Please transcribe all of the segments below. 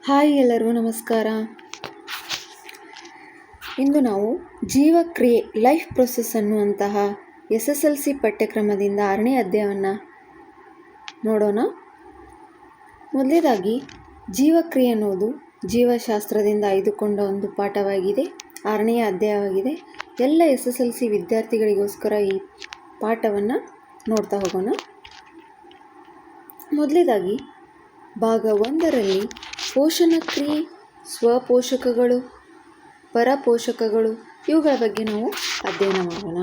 Hi ಎಲ್ಲರಿಗೂ ನಮಸ್ಕಾರ. ಇಂದು ನಾವು ಜೀವಕ್ರಿಯೆ ಲೈಫ್ ಪ್ರೊಸೆಸ್ ಅನ್ನುವಂತಹ SSLC ಪಠ್ಯಕ್ರಮದಿಂದ 6ನೇ ಅಧ್ಯಾಯವನ್ನು ನೋಡೋಣ. ಮೊದಲನೇದಾಗಿ ಜೀವಕ್ರಿಯೆ ಅನ್ನೋದು ಜೀವಶಾಸ್ತ್ರದಿಂದ ಆಯ್ದುಕೊಂಡ ಒಂದು ಪಾಠವಾಗಿದೆ, 6ನೇ ಅಧ್ಯಾಯವಾಗಿದೆ. ಎಲ್ಲ SSLC ವಿದ್ಯಾರ್ಥಿಗಳಿಗೋಸ್ಕರ ಈ ಪಾಠವನ್ನು ನೋಡ್ತಾ ಹೋಗೋಣ. ಮೊದಲನೇದಾಗಿ ಭಾಗ 1ರಲ್ಲಿ ಪೋಷಣ ಕ್ರಿಯೆ, ಸ್ವಪೋಷಕಗಳು, ಪರಪೋಷಕಗಳು ಇವುಗಳ ಬಗ್ಗೆ ನಾವು ಅಧ್ಯಯನ ಮಾಡೋಣ.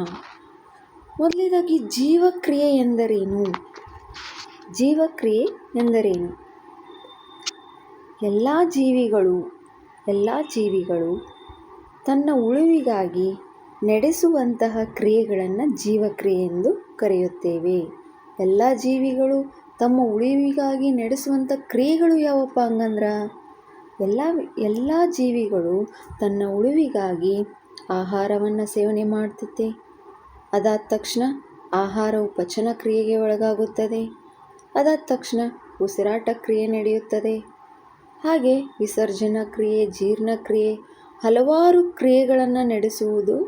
ಮೊದಲನೇದಾಗಿ ಜೀವಕ್ರಿಯೆ ಎಂದರೇನು? ಜೀವಕ್ರಿಯೆ ಎಂದರೇನು? ಎಲ್ಲ ಜೀವಿಗಳು ತನ್ನ ಉಳಿವಿಗಾಗಿ ನಡೆಸುವಂತಹ ಕ್ರಿಯೆಗಳನ್ನು ಜೀವಕ್ರಿಯೆ ಎಂದು ಕರೆಯುತ್ತೇವೆ. ಎಲ್ಲ ಜೀವಿಗಳು ತಮ್ಮ ಉಳಿವಿಗಾಗಿ ನಡೆಸುವಂಥ ಕ್ರಿಯೆಗಳು ಯಾವಪ್ಪ ಹಂಗಂದ್ರೆ, ಎಲ್ಲ ಜೀವಿಗಳು ತನ್ನ ಉಳಿವಿಗಾಗಿ ಆಹಾರವನ್ನು ಸೇವನೆ ಮಾಡ್ತೈತೆ. ಅದಾದ ತಕ್ಷಣ ಆಹಾರವು ಪಚನ ಕ್ರಿಯೆಗೆ ಒಳಗಾಗುತ್ತದೆ. ಅದಾದ ತಕ್ಷಣ ಉಸಿರಾಟ ಕ್ರಿಯೆ ನಡೆಯುತ್ತದೆ. ಹಾಗೆ ವಿಸರ್ಜನಾ ಕ್ರಿಯೆ, ಜೀರ್ಣಕ್ರಿಯೆ, ಹಲವಾರು ಕ್ರಿಯೆಗಳನ್ನು ನಡೆಸುವುದು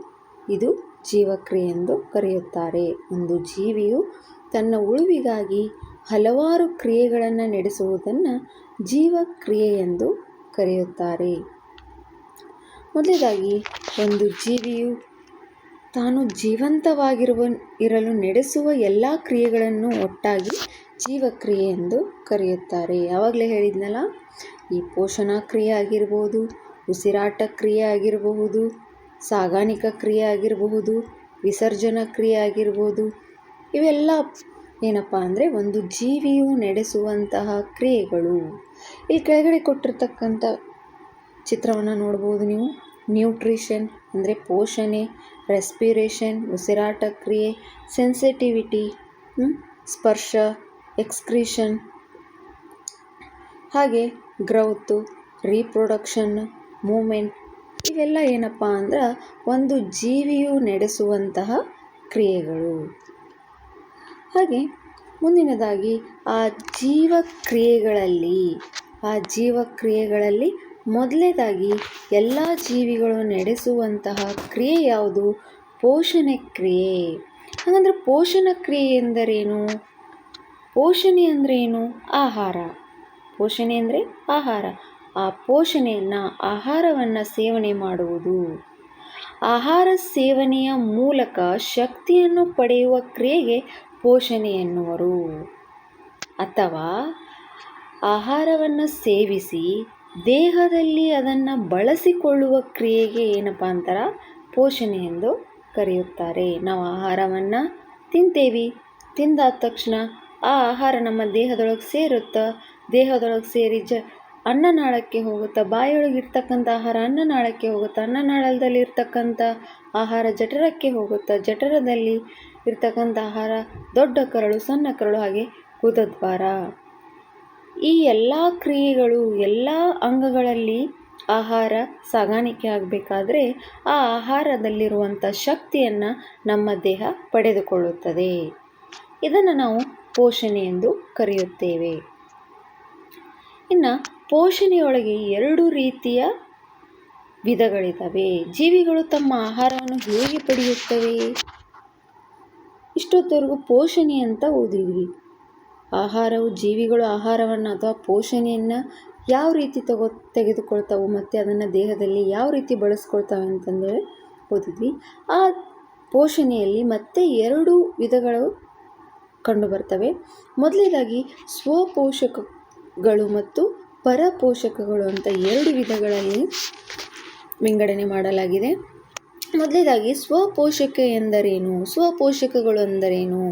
ಇದು ಜೀವಕ್ರಿಯೆ ಎಂದು ಕರೆಯುತ್ತಾರೆ. ಒಂದು ಜೀವಿಯು ತನ್ನ ಉಳಿವಿಗಾಗಿ ಹಲವಾರು ಕ್ರಿಯೆಗಳನ್ನು ನಡೆಸುವುದನ್ನು ಜೀವಕ್ರಿಯೆ ಎಂದು ಕರೆಯುತ್ತಾರೆ. ಮೊದಲನೇದಾಗಿ ಒಂದು ಜೀವಿಯು ತಾನು ಜೀವಂತವಾಗಿರಲು ನಡೆಸುವ ಎಲ್ಲ ಕ್ರಿಯೆಗಳನ್ನು ಒಟ್ಟಾಗಿ ಜೀವಕ್ರಿಯೆ ಎಂದು ಕರೆಯುತ್ತಾರೆ. ಯಾವಾಗಲೇ ಹೇಳಿದ್ನಲ್ಲ, ಈ ಪೋಷಣಾ ಕ್ರಿಯೆ ಆಗಿರ್ಬೋದು, ಉಸಿರಾಟ ಕ್ರಿಯೆ ಆಗಿರಬಹುದು, ಸಾಗಾಣಿಕಾ ಕ್ರಿಯೆ ಆಗಿರಬಹುದು, ವಿಸರ್ಜನಾ ಕ್ರಿಯೆ ಆಗಿರ್ಬೋದು, ಇವೆಲ್ಲ ಏನಪ್ಪ ಅಂದರೆ ಒಂದು ಜೀವಿಯು ನಡೆಸುವಂತಹ ಕ್ರಿಯೆಗಳು. ಈ ಕೆಳಗಡೆ ಕೊಟ್ಟಿರ್ತಕ್ಕಂಥ ಚಿತ್ರವನ್ನು ನೋಡ್ಬೋದು ನೀವು. ನ್ಯೂಟ್ರಿಷನ್ ಅಂದರೆ ಪೋಷಣೆ, ರೆಸ್ಪಿರೇಷನ್ ಉಸಿರಾಟ ಕ್ರಿಯೆ, ಸೆನ್ಸಿಟಿವಿಟಿ ಸ್ಪರ್ಶ, ಎಕ್ಸ್ಕ್ರೀಷನ್, ಹಾಗೆ ಗ್ರೌತು, ರೀಪ್ರೊಡಕ್ಷನ್, ಮೂಮೆಂಟ್ ಇವೆಲ್ಲ ಏನಪ್ಪ ಅಂದ್ರೆ ಒಂದು ಜೀವಿಯು ನಡೆಸುವಂತಹ ಕ್ರಿಯೆಗಳು. ಹಾಗೆ ಮುಂದಿನದಾಗಿ ಆ ಜೀವಕ್ರಿಯೆಗಳಲ್ಲಿ ಮೊದಲನೇದಾಗಿ ಎಲ್ಲ ಜೀವಿಗಳು ನಡೆಸುವಂತಹ ಕ್ರಿಯೆ ಯಾವುದು? ಪೋಷಣೆ ಕ್ರಿಯೆ. ಹಾಗಂದ್ರೆ ಪೋಷಣ ಕ್ರಿಯೆ ಎಂದರೇನು? ಪೋಷಣೆ ಅಂದರೆ ಏನು? ಆಹಾರ. ಪೋಷಣೆ ಅಂದರೆ ಆಹಾರ. ಆ ಪೋಷಣೆಯನ್ನು, ಆಹಾರವನ್ನು ಸೇವನೆ ಮಾಡುವುದು. ಆಹಾರ ಸೇವನೆಯ ಮೂಲಕ ಶಕ್ತಿಯನ್ನು ಪಡೆಯುವ ಕ್ರಿಯೆಗೆ ಪೋಷಣೆ ಎನ್ನುವರು. ಅಥವಾ ಆಹಾರವನ್ನು ಸೇವಿಸಿ ದೇಹದಲ್ಲಿ ಅದನ್ನು ಬಳಸಿಕೊಳ್ಳುವ ಕ್ರಿಯೆಗೆ ಏನಪ್ಪ ಅಂತಾರೆ? ಪೋಷಣೆ ಎಂದು ಕರೆಯುತ್ತಾರೆ. ನಾವು ಆಹಾರವನ್ನು ತಿಂತೇವೆ, ತಿಂದಾದ ತಕ್ಷಣ ಆ ಆಹಾರ ನಮ್ಮ ದೇಹದೊಳಗೆ ಸೇರುತ್ತಾ, ದೇಹದೊಳಗೆ ಸೇರಿ ಅನ್ನನಾಳಕ್ಕೆ ಹೋಗುತ್ತಾ, ಬಾಯೊಳಗೆ ಇರ್ತಕ್ಕಂಥ ಆಹಾರ ಅನ್ನನಾಳಕ್ಕೆ ಹೋಗುತ್ತಾ, ಅನ್ನನಾಳದಲ್ಲಿ ಇರ್ತಕ್ಕಂಥ ಆಹಾರ ಜಠರಕ್ಕೆ ಹೋಗುತ್ತಾ, ಜಠರದಲ್ಲಿ ಇರ್ತಕ್ಕಂಥ ಆಹಾರ ದೊಡ್ಡ ಕರಳು, ಸಣ್ಣ ಕರಳು, ಹಾಗೆ ಗುದದ್ವಾರ. ಈ ಎಲ್ಲ ಕ್ರಿಯೆಗಳು, ಎಲ್ಲ ಅಂಗಗಳಲ್ಲಿ ಆಹಾರ ಸಾಗಾಣಿಕೆ ಆಗಬೇಕಾದ್ರೆ ಆ ಆಹಾರದಲ್ಲಿರುವಂಥ ಶಕ್ತಿಯನ್ನು ನಮ್ಮ ದೇಹ ಪಡೆದುಕೊಳ್ಳುತ್ತದೆ. ಇದನ್ನು ನಾವು ಪೋಷಣೆ ಎಂದು ಕರೆಯುತ್ತೇವೆ. ಇನ್ನು ಪೋಷಣೆಯೊಳಗೆ 2 ರೀತಿಯ ವಿಧಗಳಿದ್ದಾವೆ. ಜೀವಿಗಳು ತಮ್ಮ ಆಹಾರವನ್ನು ಹೇಗೆ ಪಡೆಯುತ್ತವೆ? ಇಷ್ಟೊತ್ತವರೆಗೂ ಪೋಷಣೆ ಅಂತ ಓದಿದ್ವಿ. ಜೀವಿಗಳು ಆಹಾರವನ್ನು ಅಥವಾ ಪೋಷಣೆಯನ್ನು ಯಾವ ರೀತಿ ತೆಗೆದುಕೊಳ್ತಾವೆ ಮತ್ತು ಅದನ್ನು ದೇಹದಲ್ಲಿ ಯಾವ ರೀತಿ ಬಳಸ್ಕೊಳ್ತಾವೆ ಅಂತಂದೇಳಿ ಓದಿದ್ವಿ. ಆ ಪೋಷಣೆಯಲ್ಲಿ ಮತ್ತೆ 2 ವಿಧಗಳು ಕಂಡುಬರ್ತವೆ. ಮೊದಲನೇದಾಗಿ ಸ್ವಪೋಷಕಗಳು ಮತ್ತು ಪರಪೋಷಕಗಳು ಅಂತ 2 ವಿಧಗಳಲ್ಲಿ ವಿಂಗಡಣೆ ಮಾಡಲಾಗಿದೆ. ಮೊದಲನೇದಾಗಿ ಸ್ವಪೋಷಕಗಳು ಎಂದರೇನು?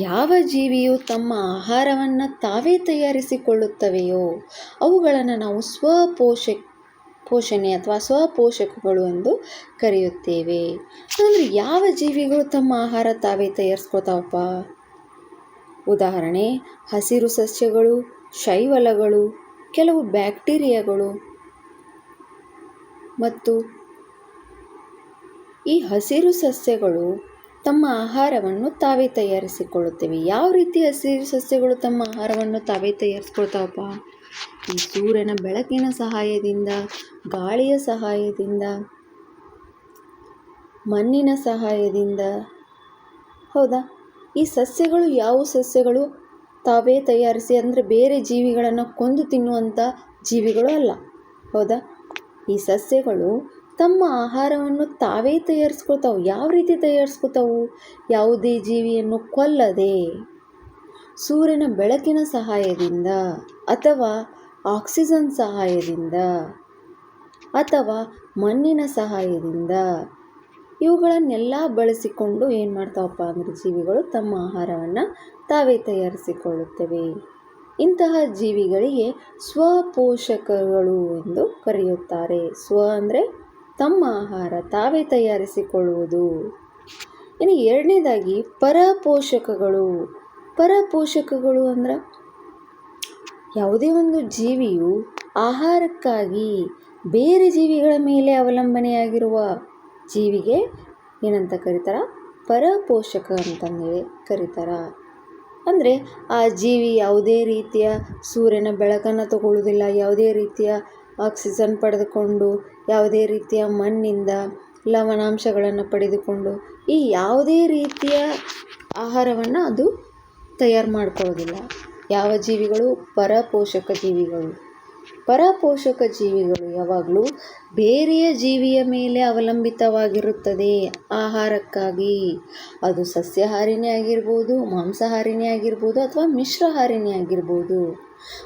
ಯಾವ ಜೀವಿಯು ತಮ್ಮ ಆಹಾರವನ್ನು ತಾವೇ ತಯಾರಿಸಿಕೊಳ್ಳುತ್ತವೆಯೋ ಅವುಗಳನ್ನು ನಾವು ಪೋಷಣೆ ಅಥವಾ ಸ್ವಪೋಷಕಗಳು ಎಂದು ಕರೆಯುತ್ತೇವೆ. ಅಂದರೆ ಯಾವ ಜೀವಿಗಳು ತಮ್ಮ ಆಹಾರ ತಾವೇ ತಯಾರಿಸ್ಕೊತಾವಪ್ಪ? ಉದಾಹರಣೆ, ಹಸಿರು ಸಸ್ಯಗಳು, ಶೈವಲಗಳು, ಕೆಲವು ಬ್ಯಾಕ್ಟೀರಿಯಾಗಳು. ಮತ್ತು ಈ ಹಸಿರು ಸಸ್ಯಗಳು ತಮ್ಮ ಆಹಾರವನ್ನು ತಾವೇ ತಯಾರಿಸಿಕೊಳ್ಳುತ್ತವೆ. ಯಾವ ರೀತಿ ಹಸಿರು ಸಸ್ಯಗಳು ತಮ್ಮ ಆಹಾರವನ್ನು ತಾವೇ ತಯಾರಿಸ್ಕೊಳ್ತಾವಪ್ಪ? ಈ ಸೂರ್ಯನ ಬೆಳಕಿನ ಸಹಾಯದಿಂದ, ಗಾಳಿಯ ಸಹಾಯದಿಂದ, ಮಣ್ಣಿನ ಸಹಾಯದಿಂದ, ಹೌದಾ? ಈ ಸಸ್ಯಗಳು ಯಾವ ಸಸ್ಯಗಳು ತಾವೇ ತಯಾರಿಸಿ, ಅಂದರೆ ಬೇರೆ ಜೀವಿಗಳನ್ನು ಕೊಂದು ತಿನ್ನುವಂಥ ಜೀವಿಗಳು ಅಲ್ಲ, ಹೌದಾ? ಈ ಸಸ್ಯಗಳು ತಮ್ಮ ಆಹಾರವನ್ನು ತಾವೇ ತಯಾರಿಸ್ಕೊತಾವು. ಯಾವ ರೀತಿ ತಯಾರಿಸ್ಕೊತಾವು? ಯಾವುದೇ ಜೀವಿಯನ್ನು ಕೊಲ್ಲದೆ, ಸೂರ್ಯನ ಬೆಳಕಿನ ಸಹಾಯದಿಂದ, ಅಥವಾ ಆಕ್ಸಿಜನ್ ಸಹಾಯದಿಂದ, ಅಥವಾ ಮಣ್ಣಿನ ಸಹಾಯದಿಂದ, ಇವುಗಳನ್ನೆಲ್ಲ ಬಳಸಿಕೊಂಡು ಏನು ಮಾಡ್ತಾವಪ್ಪ ಅಂದರೆ ಜೀವಿಗಳು ತಮ್ಮ ಆಹಾರವನ್ನು ತಾವೇ ತಯಾರಿಸಿಕೊಳ್ಳುತ್ತವೆ. ಇಂತಹ ಜೀವಿಗಳಿಗೆ ಸ್ವಪೋಷಕಗಳು ಎಂದು ಕರೆಯುತ್ತಾರೆ. ಸ್ವ ಅಂದರೆ ತಮ್ಮ ಆಹಾರ ತಾವೇ ತಯಾರಿಸಿಕೊಳ್ಳುವುದು. ಇನ್ನು ಎರಡನೇದಾಗಿ ಪರಪೋಷಕಗಳು. ಪರಪೋಷಕಗಳು ಅಂದ್ರೆ ಯಾವುದೇ ಒಂದು ಜೀವಿಯು ಆಹಾರಕ್ಕಾಗಿ ಬೇರೆ ಜೀವಿಗಳ ಮೇಲೆ ಅವಲಂಬನೆಯಾಗಿರುವ ಜೀವಿಗೆ ಏನಂತ ಕರೀತಾರ? ಪರಪೋಷಕ ಅಂತಂದೇಳಿ ಕರೀತಾರ. ಅಂದರೆ ಆ ಜೀವಿ ಯಾವುದೇ ರೀತಿಯ ಸೂರ್ಯನ ಬೆಳಕನ್ನು ತಗೊಳ್ಳೋದಿಲ್ಲ, ಯಾವುದೇ ರೀತಿಯ ಆಕ್ಸಿಜನ್ ಪಡೆದುಕೊಂಡು, ಯಾವುದೇ ರೀತಿಯ ಮಣ್ಣಿಂದ ಲವಣಾಂಶಗಳನ್ನು ಪಡೆದುಕೊಂಡು, ಈ ಯಾವುದೇ ರೀತಿಯ ಆಹಾರವನ್ನು ಅದು ತಯಾರು ಮಾಡ್ಕೊಳ್ಳೋದಿಲ್ಲ. ಯಾವ ಜೀವಿಗಳು? ಪರಪೋಷಕ ಜೀವಿಗಳು. ಪರಪೋಷಕ ಜೀವಿಗಳು ಯಾವಾಗಲೂ ಬೇರೆಯ ಜೀವಿಯ ಮೇಲೆ ಅವಲಂಬಿತವಾಗಿರುತ್ತದೆ ಆಹಾರಕ್ಕಾಗಿ. ಅದು ಸಸ್ಯಾಹಾರಿನೇ ಆಗಿರ್ಬೋದು, ಮಾಂಸಾಹಾರಿನೇ ಆಗಿರ್ಬೋದು, ಅಥವಾ ಮಿಶ್ರಹಾರಿನೇ ಆಗಿರ್ಬೋದು.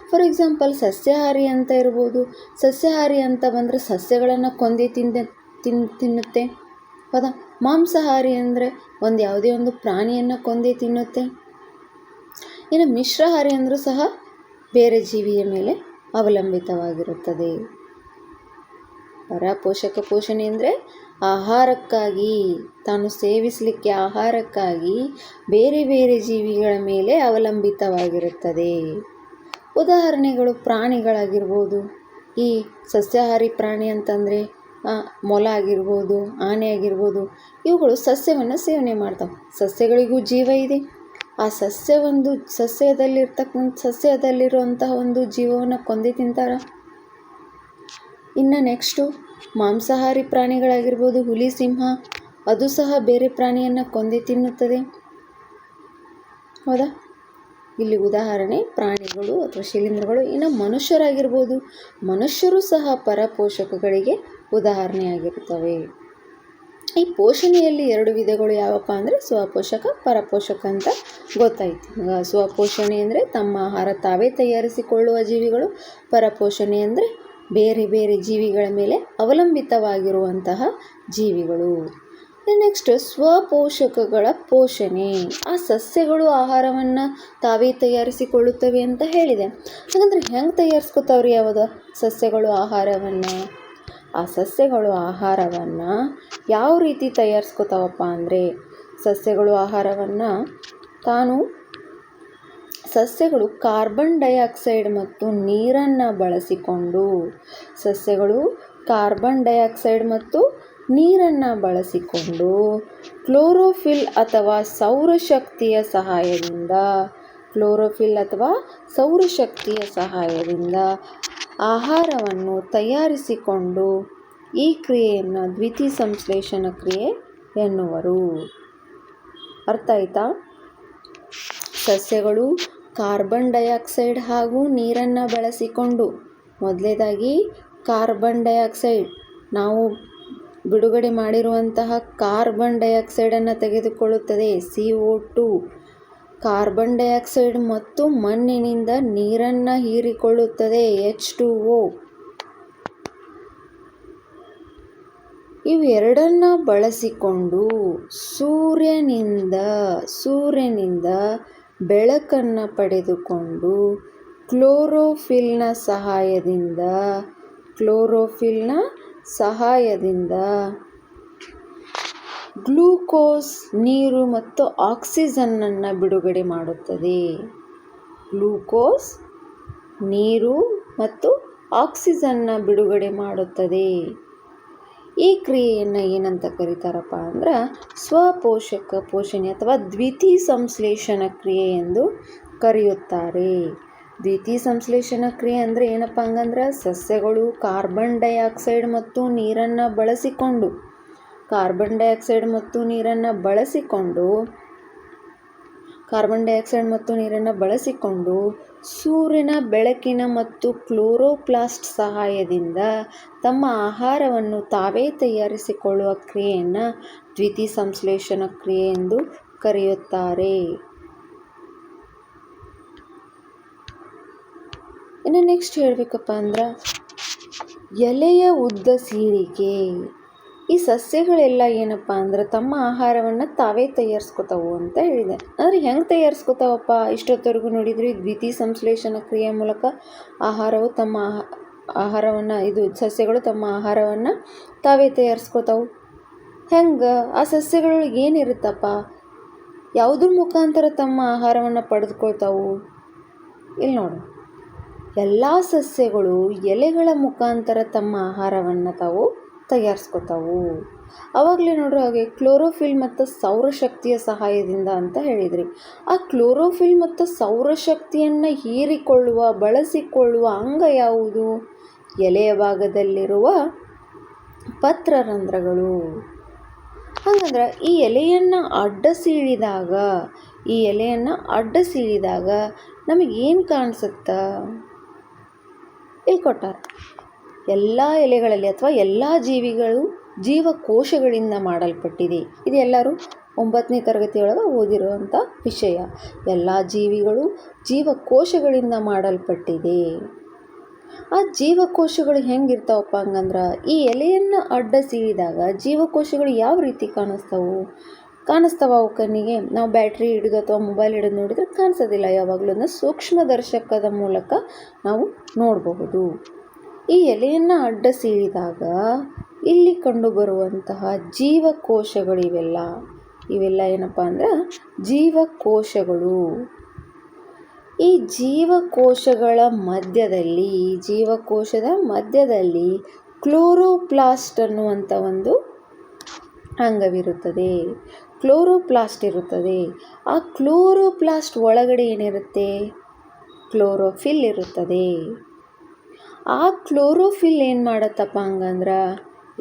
ಫಾರ್ ಎಕ್ಸಾಂಪಲ್ ಸಸ್ಯಾಹಾರಿ ಅಂತ ಇರ್ಬೋದು. ಸಸ್ಯಾಹಾರಿ ಅಂತ ಬಂದರೆ ಸಸ್ಯಗಳನ್ನು ಕೊಂದೇ ತಿನ್ನುತ್ತೆ, ಹೌದಾ? ಮಾಂಸಾಹಾರಿ ಅಂದರೆ ಯಾವುದೇ ಒಂದು ಪ್ರಾಣಿಯನ್ನು ಕೊಂದೇ ತಿನ್ನುತ್ತೆ. ಇನ್ನು ಮಿಶ್ರಹಾರಿ ಅಂದರೂ ಸಹ ಬೇರೆ ಜೀವಿಯ ಮೇಲೆ ಅವಲಂಬಿತವಾಗಿರುತ್ತದೆ. ಪರಪೋಷಕ ಪೋಷಣೆ ಅಂದರೆ ಆಹಾರಕ್ಕಾಗಿ, ತಾನು ಸೇವಿಸಲಿಕ್ಕೆ ಆಹಾರಕ್ಕಾಗಿ ಬೇರೆ ಬೇರೆ ಜೀವಿಗಳ ಮೇಲೆ ಅವಲಂಬಿತವಾಗಿರುತ್ತದೆ. ಉದಾಹರಣೆಗಳು ಪ್ರಾಣಿಗಳಾಗಿರ್ಬೋದು. ಈ ಸಸ್ಯಾಹಾರಿ ಪ್ರಾಣಿ ಅಂತಂದರೆ ಮೊಲ ಆಗಿರ್ಬೋದು, ಆನೆ ಆಗಿರ್ಬೋದು. ಇವುಗಳು ಸಸ್ಯವನ್ನು ಸೇವನೆ ಮಾಡ್ತಾವೆ. ಸಸ್ಯಗಳಿಗೂ ಜೀವ ಇದೆ. ಆ ಸಸ್ಯದಲ್ಲಿರುವಂತಹ ಒಂದು ಜೀವವನ್ನು ಕೊಂದೇ ತಿಂತಾರ. ಇನ್ನು ನೆಕ್ಸ್ಟು ಮಾಂಸಾಹಾರಿ ಪ್ರಾಣಿಗಳಾಗಿರ್ಬೋದು. ಹುಲಿ, ಸಿಂಹ, ಅದು ಸಹ ಬೇರೆ ಪ್ರಾಣಿಯನ್ನು ಕೊಂದೇ ತಿನ್ನುತ್ತದೆ, ಹೌದಾ? ಇಲ್ಲಿ ಉದಾಹರಣೆ ಪ್ರಾಣಿಗಳು ಅಥವಾ ಶಿಲೀಂಧ್ರಗಳು. ಇನ್ನು ಮನುಷ್ಯರಾಗಿರ್ಬೋದು. ಮನುಷ್ಯರು ಸಹ ಪರಪೋಷಕಗಳಿಗೆ ಉದಾಹರಣೆಯಾಗಿರುತ್ತವೆ. ಈ ಪೋಷಣೆಯಲ್ಲಿ 2 ವಿಧಗಳು ಯಾವಪ್ಪ ಅಂದರೆ ಸ್ವಪೋಷಕ, ಪರಪೋಷಕ ಅಂತ ಗೊತ್ತಾಯಿತು. ಸ್ವಪೋಷಣೆ ಅಂದರೆ ತಮ್ಮ ಆಹಾರ ತಾವೇ ತಯಾರಿಸಿಕೊಳ್ಳುವ ಜೀವಿಗಳು. ಪರಪೋಷಣೆ ಅಂದರೆ ಬೇರೆ ಬೇರೆ ಜೀವಿಗಳ ಮೇಲೆ ಅವಲಂಬಿತವಾಗಿರುವಂತಹ ಜೀವಿಗಳು. ನೆಕ್ಸ್ಟ್ ಸ್ವಪೋಷಕಗಳ ಪೋಷಣೆ. ಆ ಸಸ್ಯಗಳು ಆಹಾರವನ್ನು ತಾವೇ ತಯಾರಿಸಿಕೊಳ್ಳುತ್ತವೆ ಅಂತ ಹೇಳಿದೆ. ಹಾಗಂದ್ರೆ ಹೆಂಗೆ ತಯಾರಿಸ್ಕೊತಾವ್ರಿ ಯಾವುದು ಸಸ್ಯಗಳು ಆಹಾರವನ್ನು? ಆ ಸಸ್ಯಗಳು ಆಹಾರವನ್ನು ಯಾವ ರೀತಿ ತಯಾರಿಸ್ಕೊತಾವಪ್ಪ ಅಂದರೆ, ಸಸ್ಯಗಳು ಆಹಾರವನ್ನು ಸಸ್ಯಗಳು ಕಾರ್ಬನ್ ಡೈಆಕ್ಸೈಡ್ ಮತ್ತು ನೀರನ್ನು ಬಳಸಿಕೊಂಡು, ಸಸ್ಯಗಳು ಕಾರ್ಬನ್ ಡೈಆಕ್ಸೈಡ್ ಮತ್ತು ನೀರನ್ನು ಬಳಸಿಕೊಂಡು ಕ್ಲೋರೋಫಿಲ್ ಅಥವಾ ಸೌರಶಕ್ತಿಯ ಸಹಾಯದಿಂದ ಆಹಾರವನ್ನು ತಯಾರಿಸಿಕೊಂಡು, ಈ ಕ್ರಿಯೆಯನ್ನು ದ್ಯುತಿ ಸಂಶ್ಲೇಷಣ ಕ್ರಿಯೆ ಎನ್ನುವರು. ಅರ್ಥ ಆಯ್ತಾ? ಸಸ್ಯಗಳು ಕಾರ್ಬನ್ ಡೈಆಕ್ಸೈಡ್ ಹಾಗೂ ನೀರನ್ನು ಬಳಸಿಕೊಂಡು, ಮೊದಲನೇದಾಗಿ ಕಾರ್ಬನ್ ಡೈಆಕ್ಸೈಡ್, ನಾವು ಬಿಡುಗಡೆ ಮಾಡಿರುವಂತಹ ಕಾರ್ಬನ್ ಡೈಆಕ್ಸೈಡನ್ನು ತೆಗೆದುಕೊಳ್ಳುತ್ತದೆ, CO2. ಕಾರ್ಬನ್ ಡೈಆಕ್ಸೈಡ್ ಮತ್ತು ಮಣ್ಣಿನಿಂದ ನೀರನ್ನು ಹೀರಿಕೊಳ್ಳುತ್ತದೆ, H2O. ಇವೆರಡನ್ನು ಬಳಸಿಕೊಂಡು ಸೂರ್ಯನಿಂದ ಬೆಳಕನ್ನು ಪಡೆದುಕೊಂಡು ಕ್ಲೋರೋಫಿಲ್ನ ಸಹಾಯದಿಂದ ಗ್ಲೂಕೋಸ್, ನೀರು ಮತ್ತು ಆಕ್ಸಿಜನ್ನನ್ನು ಬಿಡುಗಡೆ ಮಾಡುತ್ತದೆ. ಗ್ಲೂಕೋಸ್, ನೀರು ಮತ್ತು ಆಕ್ಸಿಜನ್ನ ಬಿಡುಗಡೆ ಮಾಡುತ್ತದೆ. ಈ ಕ್ರಿಯೆಯನ್ನು ಏನಂತ ಕರೀತಾರಪ್ಪ ಅಂದ್ರೆ ಸ್ವಪೋಷಕ ಪೋಷಣೆ ಅಥವಾ ದ್ಯುತಿ ಸಂಶ್ಲೇಷಣ ಕ್ರಿಯೆ ಎಂದು ಕರೆಯುತ್ತಾರೆ. ದ್ವಿತೀಯ ಸಂಶ್ಲೇಷಣ ಕ್ರಿಯೆ ಅಂದರೆ ಏನಪ್ಪ ಹಂಗಂದ್ರೆ ಸಸ್ಯಗಳು ಕಾರ್ಬನ್ ಡೈಆಕ್ಸೈಡ್ ಮತ್ತು ನೀರನ್ನು ಬಳಸಿಕೊಂಡು ಸೂರ್ಯನ ಬೆಳಕಿನ ಮತ್ತು ಕ್ಲೋರೋಪ್ಲಾಸ್ಟ್ ಸಹಾಯದಿಂದ ತಮ್ಮ ಆಹಾರವನ್ನು ತಾವೇ ತಯಾರಿಸಿಕೊಳ್ಳುವ ಕ್ರಿಯೆಯನ್ನು ದ್ವಿತೀಯ ಸಂಶ್ಲೇಷಣ ಕ್ರಿಯೆ ಎಂದು ಕರೆಯುತ್ತಾರೆ. ಇನ್ನು ನೆಕ್ಸ್ಟ್ ಹೇಳಬೇಕಪ್ಪ ಅಂದ್ರೆ ಎಲೆಯ ಉದ್ದ ಸೀಳಿಗೆ. ಈ ಸಸ್ಯಗಳೆಲ್ಲ ಏನಪ್ಪ ಅಂದ್ರೆ ತಮ್ಮ ಆಹಾರವನ್ನು ತಾವೇ ತಯಾರಿಸ್ಕೊತಾವು ಅಂತ ಹೇಳಿದೆ. ಅಂದರೆ ಹೆಂಗೆ ತಯಾರಿಸ್ಕೊತಾವಪ್ಪ? ಇಷ್ಟೊತ್ತವರೆಗೂ ನೋಡಿದ್ರಿ ದ್ವಿತೀಯ ಸಂಶ್ಲೇಷಣ ಕ್ರಿಯೆ ಮೂಲಕ ಸಸ್ಯಗಳು ತಮ್ಮ ಆಹಾರವನ್ನು ತಾವೇ ತಯಾರಿಸ್ಕೊತಾವು. ಹೆಂಗೆ? ಆ ಸಸ್ಯಗಳಿಗೆ ಏನಿರುತ್ತಪ್ಪ? ಯಾವುದ್ರ ಮುಖಾಂತರ ತಮ್ಮ ಆಹಾರವನ್ನು ಪಡೆದುಕೊಳ್ತಾವು? ಇಲ್ಲಿ ನೋಡು, ಎಲ್ಲ ಸಸ್ಯಗಳು ಎಲೆಗಳ ಮುಖಾಂತರ ತಮ್ಮ ಆಹಾರವನ್ನು ತಾವು ತಯಾರಿಸ್ಕೊತಾವು. ಆವಾಗಲೇ ನೋಡ್ರಿ ಹಾಗೆ ಕ್ಲೋರೋಫಿಲ್ ಮತ್ತು ಸೌರಶಕ್ತಿಯ ಸಹಾಯದಿಂದ ಅಂತ ಹೇಳಿದ್ರಿ. ಆ ಕ್ಲೋರೋಫಿಲ್ ಮತ್ತು ಸೌರಶಕ್ತಿಯನ್ನು ಬಳಸಿಕೊಳ್ಳುವ ಅಂಗ ಯಾವುದು? ಎಲೆಯ ಭಾಗದಲ್ಲಿರುವ ಪತ್ರರಂಧ್ರಗಳು. ಹಾಗಂದ್ರೆ ಈ ಎಲೆಯನ್ನು ಅಡ್ಡ ಸೀಳಿದಾಗ ನಮಗೇನು ಕಾಣಿಸುತ್ತಾ? ಇಲ್ಲಿ ಕೊಟ್ಟಾರ. ಎಲ್ಲ ಎಲೆಗಳಲ್ಲಿ ಅಥವಾ ಎಲ್ಲ ಜೀವಿಗಳು ಜೀವಕೋಶಗಳಿಂದ ಮಾಡಲ್ಪಟ್ಟಿದೆ. ಇದು ಎಲ್ಲರೂ 9ನೇ ತರಗತಿಯೊಳಗೆ ಓದಿರುವಂಥ ವಿಷಯ. ಎಲ್ಲ ಜೀವಿಗಳು ಜೀವಕೋಶಗಳಿಂದ ಮಾಡಲ್ಪಟ್ಟಿದೆ. ಆ ಜೀವಕೋಶಗಳು ಹೆಂಗಿರ್ತಾವಪ್ಪ ಹಂಗಂದ್ರೆ ಈ ಎಲೆಯನ್ನು ಅಡ್ಡ ಸೀಳಿದಾಗ ಜೀವಕೋಶಗಳು ಯಾವ ರೀತಿ ಕಾಣಿಸ್ತಾವ ಅವು ಕಣ್ಣಿಗೆ? ನಾವು ಬ್ಯಾಟ್ರಿ ಹಿಡಿದು ಅಥವಾ ಮೊಬೈಲ್ ಹಿಡಿದು ನೋಡಿದರೆ ಕಾಣಿಸೋದಿಲ್ಲ. ಯಾವಾಗಲೂ ಸೂಕ್ಷ್ಮದರ್ಶಕದ ಮೂಲಕ ನಾವು ನೋಡಬಹುದು. ಈ ಎಲೆಯನ್ನು ಅಡ್ಡ ಸೀಳಿದಾಗ ಇಲ್ಲಿ ಕಂಡುಬರುವಂತಹ ಜೀವಕೋಶಗಳು ಇವೆಲ್ಲ ಏನಪ್ಪ ಅಂದ್ರೆ ಜೀವಕೋಶಗಳು. ಈ ಜೀವಕೋಶದ ಮಧ್ಯದಲ್ಲಿ ಕ್ಲೋರೋಪ್ಲಾಸ್ಟ್ ಅನ್ನುವಂಥ ಒಂದು ಅಂಗವಿರುತ್ತದೆ. ಕ್ಲೋರೋಪ್ಲಾಸ್ಟ್ ಇರುತ್ತದೆ. ಆ ಕ್ಲೋರೋಪ್ಲಾಸ್ಟ್ ಒಳಗಡೆ ಏನಿರುತ್ತೆ? ಕ್ಲೋರೋಫಿಲ್ ಇರುತ್ತದೆ. ಆ ಕ್ಲೋರೋಫಿಲ್ ಏನು ಮಾಡತ್ತಪ್ಪ ಹಂಗಂದ್ರೆ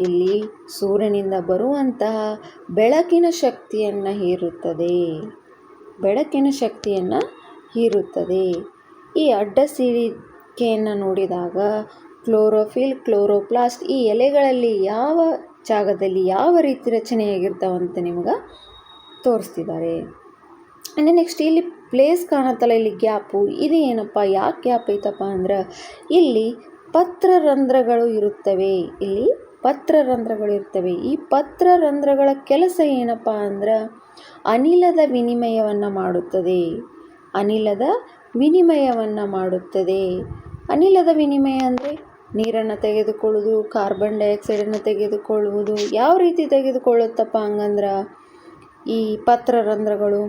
ಇಲ್ಲಿ ಸೂರ್ಯನಿಂದ ಬರುವಂತಹ ಬೆಳಕಿನ ಶಕ್ತಿಯನ್ನು ಹೀರುತ್ತದೆ. ಈ ಅಡ್ಡ ಸೀಳಿಕೆಯನ್ನು ನೋಡಿದಾಗ ಕ್ಲೋರೋಪ್ಲಾಸ್ಟ್ ಈ ಎಲೆಗಳಲ್ಲಿ ಯಾವ ಜಾಗದಲ್ಲಿ ಯಾವ ರೀತಿ ರಚನೆಯಾಗಿರ್ತಾವಂತ ನಿಮ್ಗೆ ತೋರಿಸ್ತಿದ್ದಾರೆ. ಆ್ಯಂಡ್ ನೆಕ್ಸ್ಟ್ ಇಲ್ಲಿ ಪ್ಲೇಸ್ ಕಾಣತ್ತಲ್ಲ, ಇಲ್ಲಿ ಗ್ಯಾಪು. ಇದು ಏನಪ್ಪ? ಯಾಕೆ ಗ್ಯಾಪ್ ಐತಪ್ಪ ಅಂದ್ರೆ ಇಲ್ಲಿ ಪತ್ರರಂಧ್ರಗಳು ಇರುತ್ತವೆ. ಈ ಪತ್ರರಂಧ್ರಗಳ ಕೆಲಸ ಏನಪ್ಪ ಅಂದ್ರೆ ಅನಿಲದ ವಿನಿಮಯವನ್ನು ಮಾಡುತ್ತದೆ. ಅನಿಲದ ವಿನಿಮಯ ಅಂದರೆ ನೀರನ್ನು ತೆಗೆದುಕೊಳ್ಳುವುದು, ಕಾರ್ಬನ್ ಡೈಆಕ್ಸೈಡನ್ನು ತೆಗೆದುಕೊಳ್ಳುವುದು. ಯಾವ ರೀತಿ ತೆಗೆದುಕೊಳ್ಳುತ್ತಪ್ಪ ಹಂಗಂದ್ರೆ ಈ ಪತ್ರರಂಧ್ರಗಳು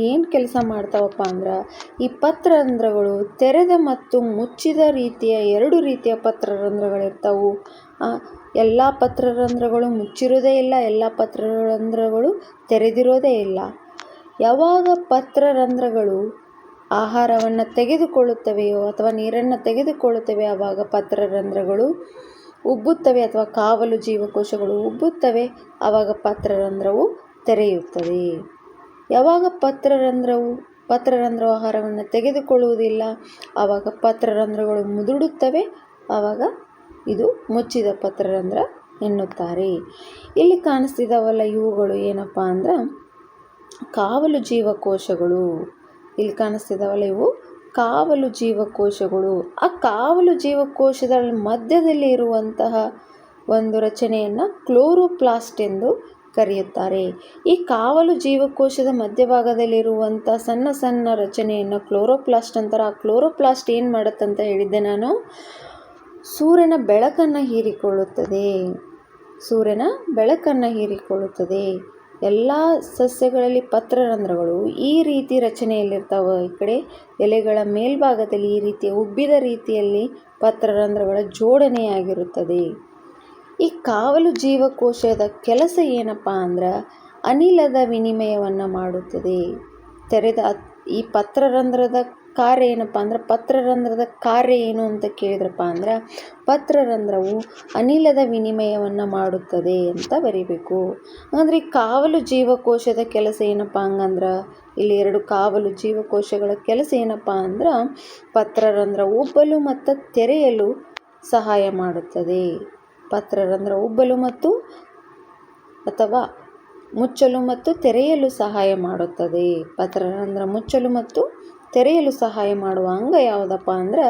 ಏನು ಕೆಲಸ ಮಾಡ್ತಾವಪ್ಪ ಅಂದ್ರೆ ಈ ಪತ್ರರಂಧ್ರಗಳು ತೆರೆದ ಮತ್ತು ಮುಚ್ಚಿದ ರೀತಿಯ 2 ರೀತಿಯ ಪತ್ರರಂಧ್ರಗಳಿರ್ತಾವು. ಎಲ್ಲ ಪತ್ರರಂಧ್ರಗಳು ಮುಚ್ಚಿರೋದೇ ಇಲ್ಲ, ಎಲ್ಲ ಪತ್ರರಂಧ್ರಗಳು ತೆರೆದಿರೋದೇ ಇಲ್ಲ. ಯಾವಾಗ ಪತ್ರರಂಧ್ರಗಳು ಆಹಾರವನ್ನು ತೆಗೆದುಕೊಳ್ಳುತ್ತವೆಯೋ ಅಥವಾ ನೀರನ್ನು ತೆಗೆದುಕೊಳ್ಳುತ್ತವೆ, ಆವಾಗ ಪತ್ರರಂಧ್ರಗಳು ಉಬ್ಬುತ್ತವೆ ಅಥವಾ ಕಾವಲು ಜೀವಕೋಶಗಳು ಉಬ್ಬುತ್ತವೆ. ಆವಾಗ ಪತ್ರರಂಧ್ರವು ತೆರೆಯುತ್ತದೆ. ಯಾವಾಗ ಪತ್ರರಂಧ್ರವು ಆಹಾರವನ್ನು ತೆಗೆದುಕೊಳ್ಳುವುದಿಲ್ಲ, ಆವಾಗ ಪತ್ರರಂಧ್ರಗಳು ಮುದುಡುತ್ತವೆ. ಆವಾಗ ಇದು ಮುಚ್ಚಿದ ಪತ್ರರಂಧ್ರ ಎನ್ನುತ್ತಾರೆ. ಇಲ್ಲಿ ಕಾಣಿಸ್ತಿದ್ದಾವಲ್ಲ ಇವುಗಳು ಏನಪ್ಪ ಅಂದ್ರೆ ಕಾವಲು ಜೀವಕೋಶಗಳು. ಇವು ಕಾವಲು ಜೀವಕೋಶಗಳು. ಆ ಕಾವಲು ಜೀವಕೋಶದ ಮಧ್ಯದಲ್ಲಿ ಇರುವಂತಹ ಒಂದು ರಚನೆಯನ್ನು ಕ್ಲೋರೋಪ್ಲಾಸ್ಟ್ ಎಂದು ಕರೆಯುತ್ತಾರೆ. ಈ ಕಾವಲು ಜೀವಕೋಶದ ಮಧ್ಯಭಾಗದಲ್ಲಿರುವಂಥ ಸಣ್ಣ ಸಣ್ಣ ರಚನೆಯನ್ನು ಕ್ಲೋರೋಪ್ಲಾಸ್ಟ್ ಅಂತಾರೆ. ಆ ಕ್ಲೋರೋಪ್ಲಾಸ್ಟ್ ಏನು ಮಾಡುತ್ತಂತ ಹೇಳಿದ್ದೆ ನಾನು? ಸೂರ್ಯನ ಬೆಳಕನ್ನು ಹೀರಿಕೊಳ್ಳುತ್ತದೆ. ಎಲ್ಲ ಸಸ್ಯಗಳಲ್ಲಿ ಪತ್ರರಂಧ್ರಗಳು ಈ ರೀತಿ ರಚನೆಯಲ್ಲಿರ್ತಾವೆ. ಈ ಕಡೆ ಎಲೆಗಳ ಮೇಲ್ಭಾಗದಲ್ಲಿ ಈ ರೀತಿಯ ಉಬ್ಬಿದ ರೀತಿಯಲ್ಲಿ ಪತ್ರರಂಧ್ರಗಳ ಜೋಡಣೆಯಾಗಿರುತ್ತದೆ. ಈ ಕಾವಲು ಜೀವಕೋಶದ ಕೆಲಸ ಏನಪ್ಪ ಅಂದ್ರೆ ಅನಿಲದ ವಿನಿಮಯವನ್ನು ಮಾಡುತ್ತದೆ. ಈ ಪತ್ರರಂಧ್ರದ ಕಾರ್ಯ ಏನಪ್ಪ ಅಂದ್ರೆ, ಪತ್ರರಂಧ್ರದ ಕಾರ್ಯ ಏನು ಅಂತ ಕೇಳಿದ್ರಪ್ಪ ಅಂದ್ರೆ, ಪತ್ರರಂಧ್ರವು ಅನಿಲದ ವಿನಿಮಯವನ್ನು ಮಾಡುತ್ತದೆ ಅಂತ ಬರಿಬೇಕು. ಅಂದರೆ ಈ ಕಾವಲು ಜೀವಕೋಶದ ಕೆಲಸ ಏನಪ್ಪ ಹಂಗಂದ್ರೆ, ಇಲ್ಲಿ 2 ಕಾವಲು ಜೀವಕೋಶಗಳ ಕೆಲಸ ಏನಪ್ಪ ಅಂದ್ರೆ, ಪತ್ರರಂಧ್ರ ಉಬ್ಬಲು ಮತ್ತು ತೆರೆಯಲು ಸಹಾಯ ಮಾಡುತ್ತದೆ. ಪತ್ರರಂಧ್ರ ಉಬ್ಬಲು ಮತ್ತು ಅಥವಾ ಮುಚ್ಚಲು ಮತ್ತು ತೆರೆಯಲು ಸಹಾಯ ಮಾಡುತ್ತದೆ. ಪತ್ರರಂಧ್ರ ಮುಚ್ಚಲು ಮತ್ತು ತೆರೆಯಲು ಸಹಾಯ ಮಾಡುವ ಅಂಗ ಯಾವುದಪ್ಪ ಅಂದ್ರೆ,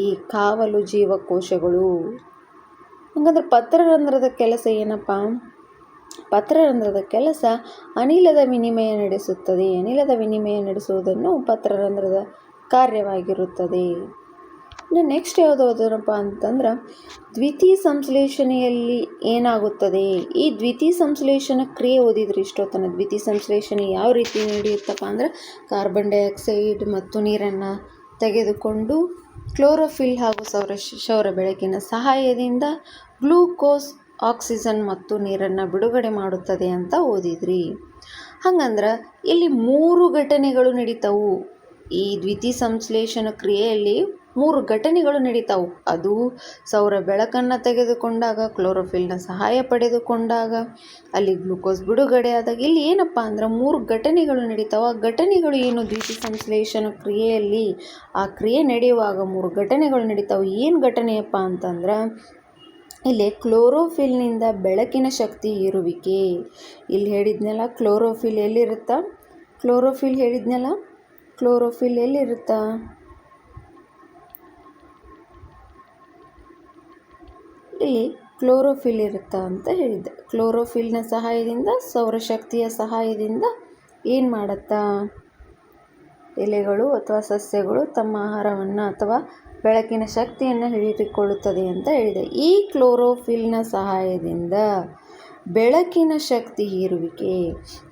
ಈ ಕಾವಲು ಜೀವಕೋಶಗಳು. ಹಾಗಂದ್ರೆ ಪತ್ರರಂಧ್ರದ ಕೆಲಸ ಏನಪ್ಪ? ಪತ್ರರಂಧ್ರದ ಕೆಲಸ ಅನಿಲದ ವಿನಿಮಯ ನಡೆಸುತ್ತದೆ. ಅನಿಲದ ವಿನಿಮಯ ನಡೆಸುವುದನ್ನು ಪತ್ರರಂಧ್ರದ ಕಾರ್ಯವಾಗಿರುತ್ತದೆ. ಇನ್ನು ನೆಕ್ಸ್ಟ್ ಯಾವುದು ಓದೋಣಪ್ಪ ಅಂತಂದ್ರೆ, ದ್ವಿತೀಯ ಸಂಶ್ಲೇಷಣೆಯಲ್ಲಿ ಏನಾಗುತ್ತದೆ? ಈ ದ್ವಿತೀಯ ಸಂಶ್ಲೇಷಣ ಕ್ರಿಯೆ ಓದಿದ್ರಿ ಇಷ್ಟೊತ್ತನ. ದ್ವಿತೀಯ ಸಂಶ್ಲೇಷಣೆ ಯಾವ ರೀತಿ ನಡೆಯುತ್ತಪ್ಪ ಅಂದ್ರೆ, ಕಾರ್ಬನ್ ಡೈಆಕ್ಸೈಡ್ ಮತ್ತು ನೀರನ್ನು ತೆಗೆದುಕೊಂಡು ಕ್ಲೋರೋಫಿಲ್ ಹಾಗೂ ಸೌರ ಬೆಳಕಿನ ಸಹಾಯದಿಂದ ಗ್ಲೂಕೋಸ್, ಆಕ್ಸಿಜನ್ ಮತ್ತು ನೀರನ್ನು ಬಿಡುಗಡೆ ಮಾಡುತ್ತದೆ ಅಂತ ಓದಿದ್ರಿ. ಹಂಗಂದ್ರೆ ಇಲ್ಲಿ 3 ಘಟನೆಗಳು ನಡೀತಾವು. ಈ ದ್ವಿತೀಯ ಸಂಶ್ಲೇಷಣ ಕ್ರಿಯೆಯಲ್ಲಿ 3 ಘಟನೆಗಳು ನಡೀತಾವು. ಅದು ಸೌರ ಬೆಳಕನ್ನು ತೆಗೆದುಕೊಂಡಾಗ, ಕ್ಲೋರೋಫಿಲ್ನ ಸಹಾಯ ಪಡೆದುಕೊಂಡಾಗ, ಅಲ್ಲಿ ಗ್ಲೂಕೋಸ್ ಬಿಡುಗಡೆ ಆದಾಗ, ಇಲ್ಲಿ ಏನಪ್ಪ ಅಂದ್ರೆ 3 ಘಟನೆಗಳು ನಡೀತಾವೆ. ಆ ಘಟನೆಗಳು ಏನು? ದ್ವಿತೀಯ ಸಂಶ್ಲೇಷಣ ಕ್ರಿಯೆಯಲ್ಲಿ ಆ ಕ್ರಿಯೆ ನಡೆಯುವಾಗ 3 ಘಟನೆಗಳು ನಡೀತಾವೆ. ಏನು ಘಟನೆಯಪ್ಪ ಅಂತಂದ್ರೆ, ಇಲ್ಲಿ ಕ್ಲೋರೋಫಿಲ್ನಿಂದ ಬೆಳಕಿನ ಶಕ್ತಿ ಹೀರುವಿಕೆ. ಇಲ್ಲಿ ಹೇಳಿದ್ನಲ್ಲ, ಕ್ಲೋರೋಫಿಲ್ ಎಲ್ಲಿರುತ್ತಾ? ಕ್ಲೋರೋಫಿಲ್ ಹೇಳಿದ್ನಲ್ಲ, ಕ್ಲೋರೋಫಿಲ್ ಎಲ್ಲಿರುತ್ತಾ? ಇಲ್ಲಿ ಕ್ಲೋರೋಫಿಲ್ ಇರುತ್ತಾ ಅಂತ ಹೇಳಿದ್ದೆ. ಕ್ಲೋರೋಫಿಲ್ನ ಸಹಾಯದಿಂದ, ಸೌರಶಕ್ತಿಯ ಸಹಾಯದಿಂದ ಏನು ಮಾಡುತ್ತಾ? ಎಲೆಗಳು ಅಥವಾ ಸಸ್ಯಗಳು ತಮ್ಮ ಆಹಾರವನ್ನು ಅಥವಾ ಬೆಳಕಿನ ಶಕ್ತಿಯನ್ನು ಹೀರಿಕೊಳ್ಳುತ್ತದೆ ಅಂತ ಹೇಳಿದೆ. ಈ ಕ್ಲೋರೋಫಿಲ್ನ ಸಹಾಯದಿಂದ ಬೆಳಕಿನ ಶಕ್ತಿ ಹೀರುವಿಕೆ.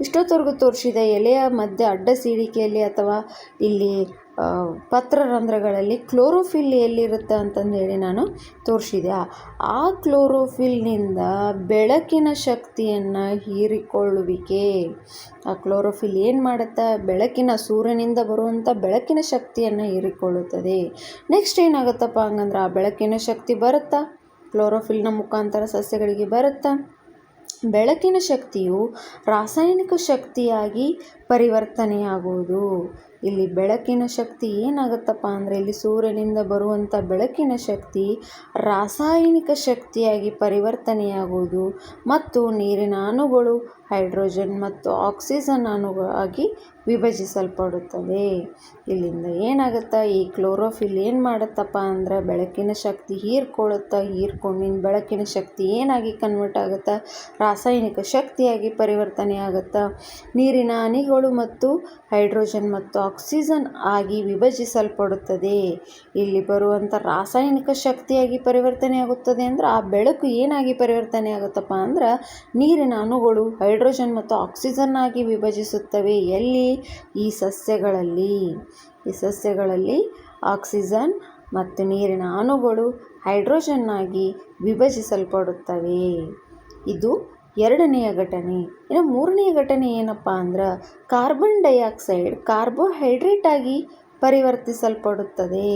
ಇಷ್ಟೊತ್ತವರೆಗೂ ತೋರಿಸಿದ ಎಲೆಯ ಮಧ್ಯೆ ಅಡ್ಡ ಸೀಳಿಕೆಯಲ್ಲಿ ಅಥವಾ ಇಲ್ಲಿ ಪತ್ರರಂಧ್ರಗಳಲ್ಲಿ ಕ್ಲೋರೋಫಿಲ್ ಎಲ್ಲಿರುತ್ತೆ ಅಂತಂದು ಹೇಳಿ ನಾನು ತೋರಿಸಿದೆ. ಆ ಕ್ಲೋರೋಫಿಲ್ನಿಂದ ಬೆಳಕಿನ ಶಕ್ತಿಯನ್ನು ಹೀರಿಕೊಳ್ಳುವಿಕೆ. ಆ ಕ್ಲೋರೋಫಿಲ್ ಏನು ಮಾಡುತ್ತಾ? ಸೂರ್ಯನಿಂದ ಬರುವಂಥ ಬೆಳಕಿನ ಶಕ್ತಿಯನ್ನು ಹೀರಿಕೊಳ್ಳುತ್ತದೆ. ನೆಕ್ಸ್ಟ್ ಏನಾಗುತ್ತಪ್ಪ ಹಂಗಂದ್ರೆ, ಆ ಬೆಳಕಿನ ಶಕ್ತಿ ಬರುತ್ತಾ? ಕ್ಲೋರೋಫಿಲ್ನ ಮುಖಾಂತರ ಸಸ್ಯಗಳಿಗೆ ಬರುತ್ತಾ? ಬೆಳಕಿನ ಶಕ್ತಿಯು ರಾಸಾಯನಿಕ ಶಕ್ತಿಯಾಗಿ ಪರಿವರ್ತನೆಯಾಗುವುದು. ಇಲ್ಲಿ ಬೆಳಕಿನ ಶಕ್ತಿ ಏನಾಗುತ್ತಪ್ಪ ಅಂದರೆ, ಇಲ್ಲಿ ಸೂರ್ಯನಿಂದ ಬರುವಂಥ ಬೆಳಕಿನ ಶಕ್ತಿ ರಾಸಾಯನಿಕ ಶಕ್ತಿಯಾಗಿ ಪರಿವರ್ತನೆಯಾಗುವುದು ಮತ್ತು ನೀರಿನ ಅಣುಗಳು ಹೈಡ್ರೋಜನ್ ಮತ್ತು ಆಕ್ಸಿಜನ್ ಅಣುಗಳಾಗಿ ವಿಭಜಿಸಲ್ಪಡುತ್ತದೆ. ಇಲ್ಲಿಂದ ಏನಾಗುತ್ತಾ? ಈ ಕ್ಲೋರೋಫಿಲ್ ಏನು ಮಾಡುತ್ತಪ್ಪ ಅಂದ್ರೆ, ಬೆಳಕಿನ ಶಕ್ತಿ ಹೀರ್ಕೊಂಡಿನ ಬೆಳಕಿನ ಶಕ್ತಿ ಏನಾಗಿ ಕನ್ವರ್ಟ್ ಆಗುತ್ತಾ? ರಾಸಾಯನಿಕ ಶಕ್ತಿಯಾಗಿ ಪರಿವರ್ತನೆ ಆಗುತ್ತಾ. ನೀರಿನ ಅಣುಗಳು ಮತ್ತು ಹೈಡ್ರೋಜನ್ ಮತ್ತು ಆಕ್ಸಿಜನ್ ಆಗಿ ವಿಭಜಿಸಲ್ಪಡುತ್ತದೆ. ಇಲ್ಲಿ ಬರುವಂಥ ರಾಸಾಯನಿಕ ಶಕ್ತಿಯಾಗಿ ಪರಿವರ್ತನೆ ಆಗುತ್ತದೆ ಅಂದರೆ, ಆ ಬೆಳಕು ಏನಾಗಿ ಪರಿವರ್ತನೆ ಆಗುತ್ತಪ್ಪ ಅಂದ್ರೆ, ನೀರಿನ ಅಣುಗಳು ಹೈಡ್ರೋಜನ್ ಮತ್ತು ಆಕ್ಸಿಜನ್ ಆಗಿ ವಿಭಜಿಸುತ್ತವೆ. ಎಲ್ಲಿ? ಈ ಸಸ್ಯಗಳಲ್ಲಿ. ಈ ಸಸ್ಯಗಳಲ್ಲಿ ಆಕ್ಸಿಜನ್ ಮತ್ತು ನೀರಿನ ಅಣುಗಳು ಹೈಡ್ರೋಜನ್ ಆಗಿ ವಿಭಜಿಸಲ್ಪಡುತ್ತವೆ. ಇದು 2ನೆಯ ಘಟನೆ. ಇನ್ನು 3ನೆಯ ಘಟನೆ ಏನಪ್ಪ ಅಂದ್ರೆ, ಕಾರ್ಬನ್ ಡೈಆಕ್ಸೈಡ್ ಕಾರ್ಬೋಹೈಡ್ರೇಟ್ ಆಗಿ ಪರಿವರ್ತಿಸಲ್ಪಡುತ್ತದೆ.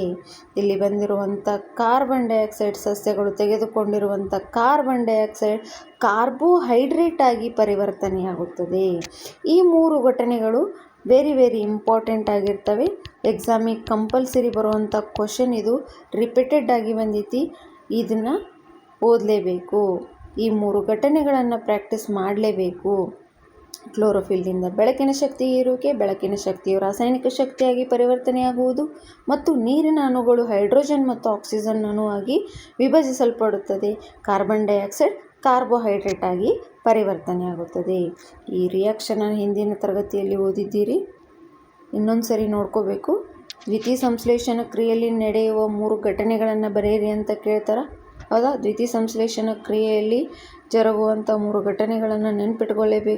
ಇಲ್ಲಿ ಬಂದಿರುವಂಥ ಕಾರ್ಬನ್ ಡೈಆಕ್ಸೈಡ್, ಸಸ್ಯಗಳು ತೆಗೆದುಕೊಂಡಿರುವಂಥ ಕಾರ್ಬನ್ ಡೈಆಕ್ಸೈಡ್ ಕಾರ್ಬೋಹೈಡ್ರೇಟ್ ಆಗಿ ಪರಿವರ್ತನೆಯಾಗುತ್ತದೆ. ಈ 3 ಘಟನೆಗಳು ವೆರಿ ಇಂಪಾರ್ಟೆಂಟ್ ಆಗಿರ್ತವೆ. ಎಕ್ಸಾಮಿಗೆ ಕಂಪಲ್ಸರಿ ಬರುವಂಥ ಕ್ವಶನ್ ಇದು. ರಿಪೀಟೆಡ್ ಆಗಿ ಬಂದೈತಿ. ಇದನ್ನು ಓದಲೇಬೇಕು. ಈ 3 ಘಟನೆಗಳನ್ನು ಪ್ರಾಕ್ಟೀಸ್ ಮಾಡಲೇಬೇಕು. ಕ್ಲೋರೋಫಿಲ್ನಿಂದ ಬೆಳಕಿನ ಶಕ್ತಿ ಹೀರುವಿಕೆ, ಬೆಳಕಿನ ಶಕ್ತಿಯು ರಾಸಾಯನಿಕ ಶಕ್ತಿಯಾಗಿ ಪರಿವರ್ತನೆಯಾಗುವುದು ಮತ್ತು ನೀರಿನ ಅಣುಗಳು ಹೈಡ್ರೋಜನ್ ಮತ್ತು ಆಕ್ಸಿಜನ್ ಅಣುವಾಗಿ ವಿಭಜಿಸಲ್ಪಡುತ್ತದೆ. ಕಾರ್ಬನ್ ಡೈಆಕ್ಸೈಡ್ ಕಾರ್ಬೋಹೈಡ್ರೇಟ್ ಆಗಿ ಪರಿವರ್ತನೆಯಾಗುತ್ತದೆ. ಈ ರಿಯಾಕ್ಷನ್ ಹಿಂದಿನ ತರಗತಿಯಲ್ಲಿ ಓದಿದ್ದೀರಿ. ಇನ್ನೊಂದು ಸರಿ ನೋಡ್ಕೋಬೇಕು. ದ್ವಿತೀಯ ಸಂಶ್ಲೇಷಣ ಕ್ರಿಯೆಯಲ್ಲಿ ನಡೆಯುವ 3 ಘಟನೆಗಳನ್ನು ಬರೆಯಿರಿ ಅಂತ ಕೇಳ್ತಾರೆ. ಹೌದಾ? ದ್ವಿತೀಯ ಸಂಶ್ಲೇಷಣ ಕ್ರಿಯೆಯಲ್ಲಿ ಜರುಗುವಂಥ 3 ಘಟನೆಗಳನ್ನು ನೆನಪಿಟ್ಕೊಳ್ಳೇಬೇಕು.